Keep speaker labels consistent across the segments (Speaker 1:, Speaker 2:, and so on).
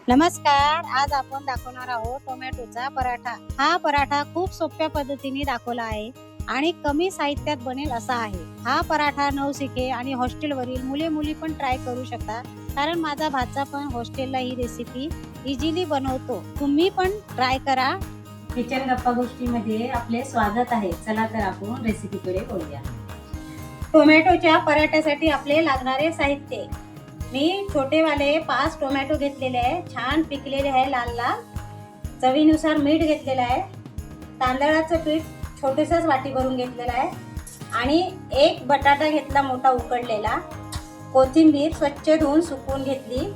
Speaker 1: नमस्कार. आज आपण दाखवणार आहोत टोमॅटोचा पराठा. हा पराठा खूप सोप्या पद्धतीने दाखवला आहे आणि कमी साहित्यात बनेल असा आहे. हा पराठा नवशिके आणि हॉस्टेलवरील मुले पण ट्राय करू शकता, कारण माझा भाचा पण हॉस्टेलला ही रेसिपी इझिली बनवतो. तुम्ही पण ट्राय करा. किचन गप्पा गोष्टीमध्ये आपले स्वागत आहे. चला तर आपण रेसिपीकडे बोलूया. टोमॅटोच्या पराठ्यासाठी आपले लागणारे साहित्य: मी छोटेवाले 5 टोमॅटो घेतलेले आहे, छान पिकलेले आहे, लाल लाल. चवीनुसार मीठ घेतलेलं आहे. तांदळाचं पीठ छोटेसच वाटी भरून घेतलेलं आहे आणि एक बटाटा घेतला मोठा उकडलेला. कोथिंबीर स्वच्छ धुवून सुकवून घेतली.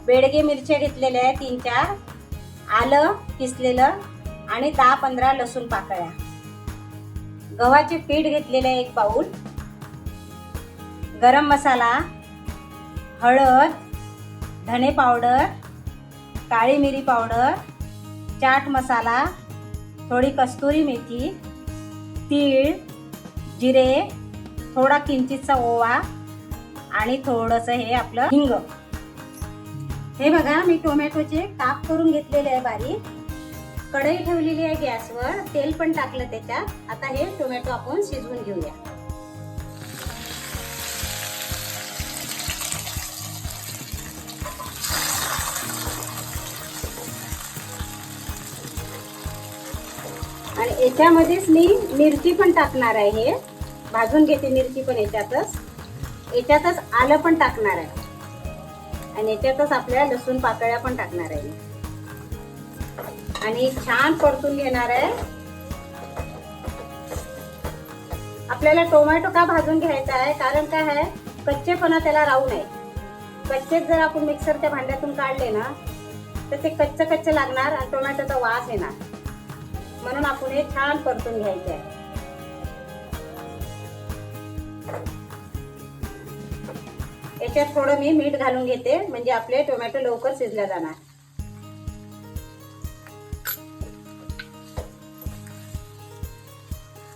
Speaker 1: बेडगे मिरच्या घेतलेल्या आहे 3-4. आलं किसलेलं आणि 10-15 लसूण पाकळ्या. गव्हाचे पीठ घेतलेले आहे 1 बाउल. गरम मसाला, हळद, धने पावडर, काळी मिरी पावडर, चाट मसाला, थोडी कस्तुरी मेथी, तीळ, जिरे, थोडा किंचितचा ओवा आणि थोडंसं हे आपलं हिंग. हे बघा, मी टोमॅटोचे काप करून घेतलेले आहे बारीक. कढई ठेवलेली आहे गॅसवर, तेल पण टाकलं त्याच्यात. आता हे टोमॅटो आपण शिजवून घेऊया. आणि याच्यामध्येच मी मिरची पण टाकणार आहे. हे भाजून घेते मिरची पण याच्यातच आलं पण टाकणार आहे आणि याच्यातच आपल्या लसूण पाकळ्या पण टाकणार आहे आणि छान परतून घेणार आहे. आपल्याला टोमॅटो का भाजून घ्यायचा आहे, कारण काय आहे, कच्चेपणा त्याला राहू नये. कच्चेच जर आपण मिक्सरच्या भांड्यातून काढले ना तर ते कच्चं लागणार आणि टोमॅटोचा वास येणार. म्हणून आपण हे छान परतून घ्यायचे आहे. याच्यात थोडं मी मीठ घालून घेते, म्हणजे आपले टोमॅटो लवकर शिजल्या जाणार.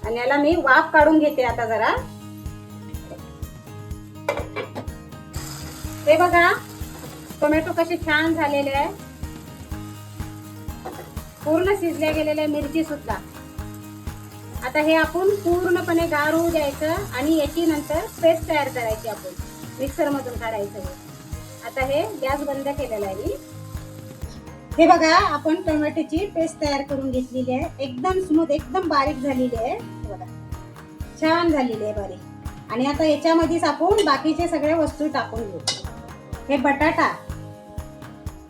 Speaker 1: आणि याला मी वाफ काढून घेते आता जरा. हे बघा, टोमॅटो कसे छान झालेले आहे, पूर्ण शिजल्या गेलेल्या मिरची सुद्धा. आता हे आपण पूर्णपणे गार होऊ द्यायचं आणि याची नंतर पेस्ट तयार करायची. आपण मिक्सर मधून काढायचं. आता हे गॅस बंद केलेला आहे मी. हे बघा, आपण टोमॅटोची पेस्ट तयार करून घेतलेली आहे. एकदम स्मूथ, एकदम बारीक झालेली आहे. बघा, छान झालेली आहे बारीक. आणि आता याच्यामध्येच आपण बाकीचे सगळे वस्तू टाकून घेऊ. हे बटाटा,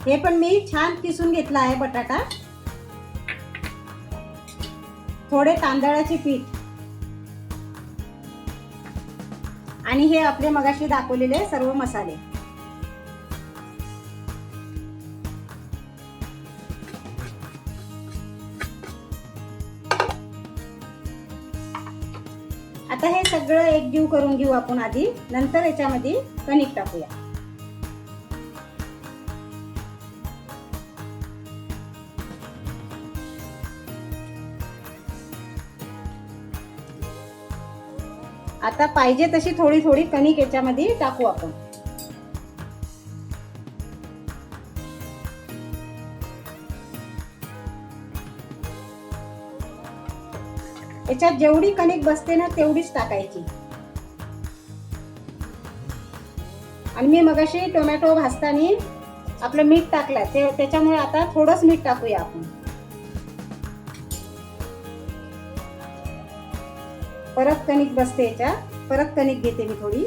Speaker 1: हे पण मी छान किसून घेतला आहे बटाटा. थोडे तांदळाचे पीठ आणि हे आपले मगाशी दाखवलेले सर्व मसाले. आता हे सगळं एकजीव करून घेऊ आपण आधी, नंतर याच्यामध्ये कणिक टाकूया. आता पाहिजे तशी थोडी थोडी कणिक याच्यामध्ये टाकू आपण. याच्यात जेवढी कणिक बसते ना तेवढीच टाकायची. आणि मी मगाशी टोमॅटो भाजताना आपलं मीठ टाकलं, त्याच्यामुळे आता थोडंच मीठ टाकूया आपण. परत कणिक बसते याच्यात, परत कणिक घेते मी थोडी.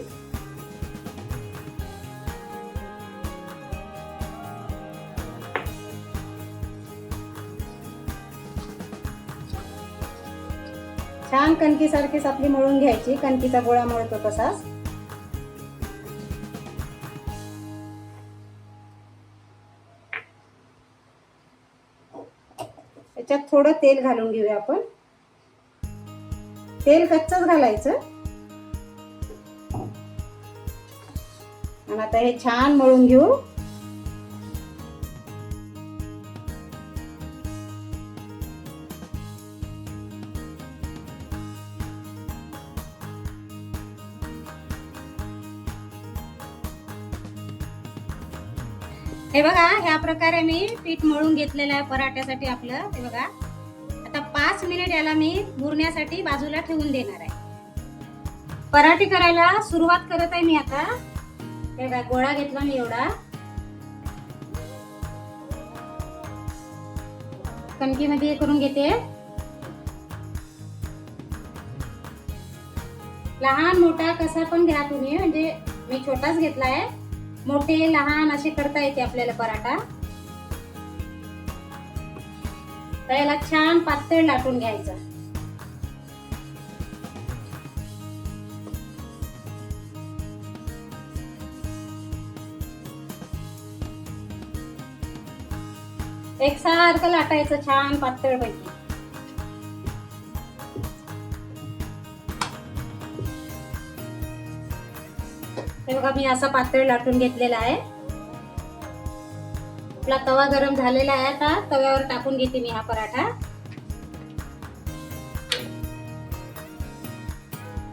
Speaker 1: छान कणकीसारखीच आपली मळून घ्यायची, कणकीचा गोळा मळतो तसाच. याच्यात थोडं तेल घालून घेऊया आपण. तेल कच्चंच घालायचं. आणि आता हे छान मळून घेऊ. हे बघा, ह्या प्रकारे मी पीठ मळून घेतलेलं आहे पराठ्यासाठी आपलं. हे बघा, आता 5 मिनिट याला मी मुरण्यासाठी बाजूला ठेवून देणार आहे. पराठे करायला सुरुवात करत आहे मी आता. हे बघा, गोळा घेतला मी एवढा. कणकीमध्ये हे करून घेते. लहान मोठा कसा पण घ्या तुम्ही, म्हणजे मी छोटाच घेतलाय. मोठे लहान असे करता येते आपल्याला पराठा. तर याला छान पातळ लाटून घ्यायचं. एकसारखं लाटायचं छान पातळ पैकी. हे बघा, मी असा पातळ लाटून घेतलेला आहे. आपला तवा गरम झालेला आहे. आता तव्यावर टाकून घेते मी हा पराठा.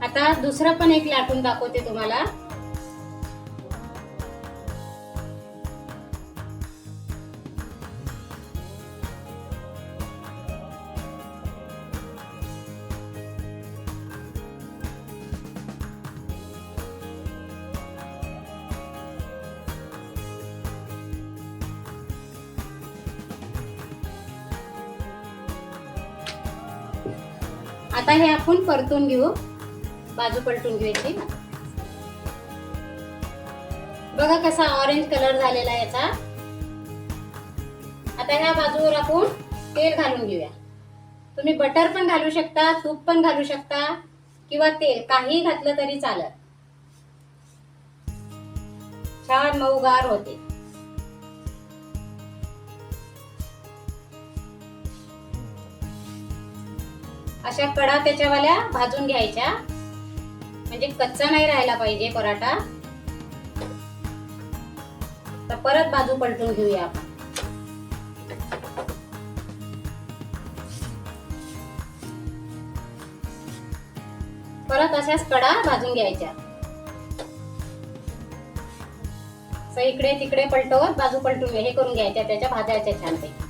Speaker 1: आता दुसरा पण एक लाटून दाखवते तुम्हाला. आता हे आपण परतून घेऊ. बाजू पलटून घ्यायची. बघा कसा ऑरेंज कलर झालेला आहे याचा. आता ह्या बाजूवर आपण तेल घालून घेऊया. तुम्ही बटर पण घालू शकता, तूप पण घालू शकता, किंवा तेल काही घातलं तरी चालेल. छान मऊगार होते. अशा कडा त्याच्यावाल्या भाजून घ्यायच्या, म्हणजे कच्चा नाही राहायला पाहिजे पराठा. तर परत बाजू पलटून घेऊया आपण. परत अशाच कडा भाजून घ्यायच्या. इकडे तिकडे पलटवत बाजू पलटून हे करून घ्यायच्या, त्याच्या भाजायच्या छानपैकी.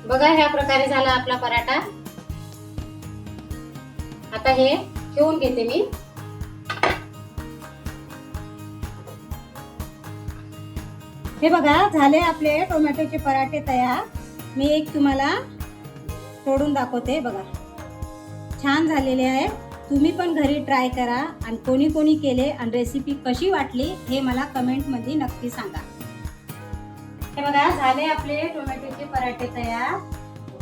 Speaker 1: बघा, ह्या प्रकारे झाला आपला पराठा. आता हे ठेवून घेते मी. हे बघा, झाले आपले टोमॅटोचे पराठे तयार. मी एक तुम्हाला तोडून दाखवते. बघा, छान झालेले आहे. तुम्ही पण घरी ट्राय करा आणि कोणी कोणी केले आणि रेसिपी कशी वाटली हे मला कमेंट मध्ये नक्की सांगा. हे बघा, झाले आपले टोमॅटोचे पराठे तयार.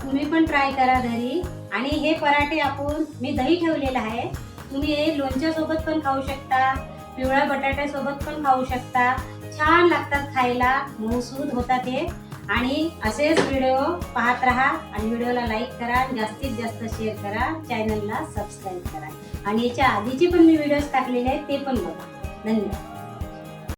Speaker 1: तुम्ही पण ट्राय करा घरी. आणि हे पराठे आपण मी दही ठेवलेला आहे. तुम्ही हे लोणच्या सोबत पण खाऊ शकता, पिवळ्या बटाट्यासोबत पण खाऊ शकता. छान लागतात खायला, मऊसूद होतात ते. आणि असेच व्हिडिओ पाहत राहा आणि व्हिडिओला लाईक करा, जास्तीत जास्त शेअर करा, चॅनलला सबस्क्राईब करा. आणि याच्या आधीचे पण मी व्हिडिओज टाकलेले आहेत ते पण बघा. धन्यवाद.